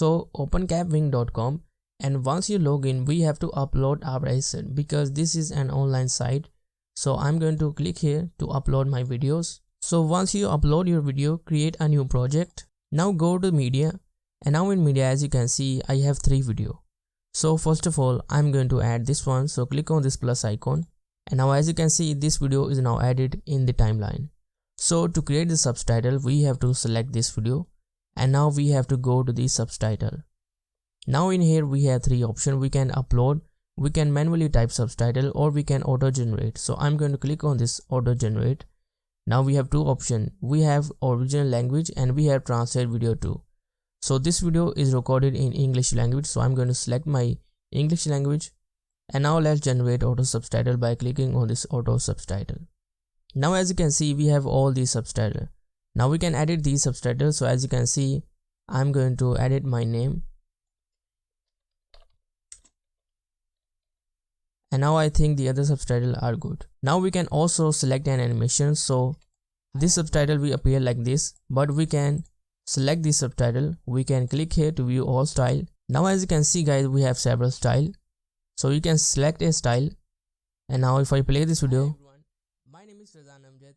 So open capwing.com, and once you log in, we have to upload our asset because this is an online site. So I'm going to click here to upload my videos. So once you upload your video, create a new project. Now go to media, and now in media, as you can see, I have 3 videos. So first of all, I'm going to add this one. So click on this plus icon, and now as you can see, this video is now added in the timeline. So to create the subtitle, we have to select this video, and now we have to go to the subtitle. Now in here we have 3 options. We can upload, we can manually type subtitle, or we can auto generate. So I'm going to click on this auto generate. Now we have 2 options. We have original language and we have translate video too. So this video is recorded in English language, so I'm going to select my English language, and now let's generate auto subtitle by clicking on this auto subtitle. Now as you can see, we have all these subtitles. Now we can edit these subtitles. So as you can see, I'm going to edit my name, and now I think the other subtitles are good. Now we can also select an animation. So this subtitle will appear like this, but we can select the subtitle. We can click here to view all style. Now as you can see guys, we have several style. So you can select a style, and now if I play this video, Hi everyone, my name is Faizan Amjed.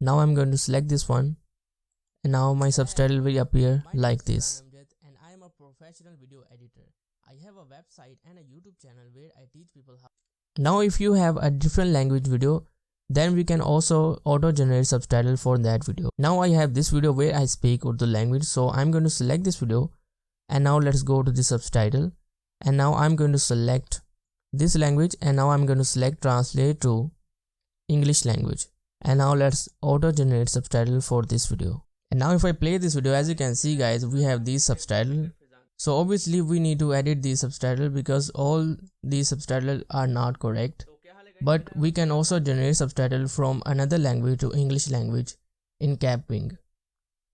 now I'm going to select this one, and now my subtitle will appear like this. And I am a professional video editor. I have a website and a YouTube channel where I teach people how. Now if you have a different language video, then we can also auto generate subtitle for that video. Now I have this video where I speak Urdu language, so I'm going to select this video, and now let's go to the subtitle, and now I'm going to select this language, and now I'm going to select translate to English language, and now let's auto generate subtitle for this video. And now if I play this video, as you can see guys, we have these subtitles. So obviously we need to edit these subtitles because all these subtitles are not correct. But we can also generate subtitle from another language to English language in Capwing.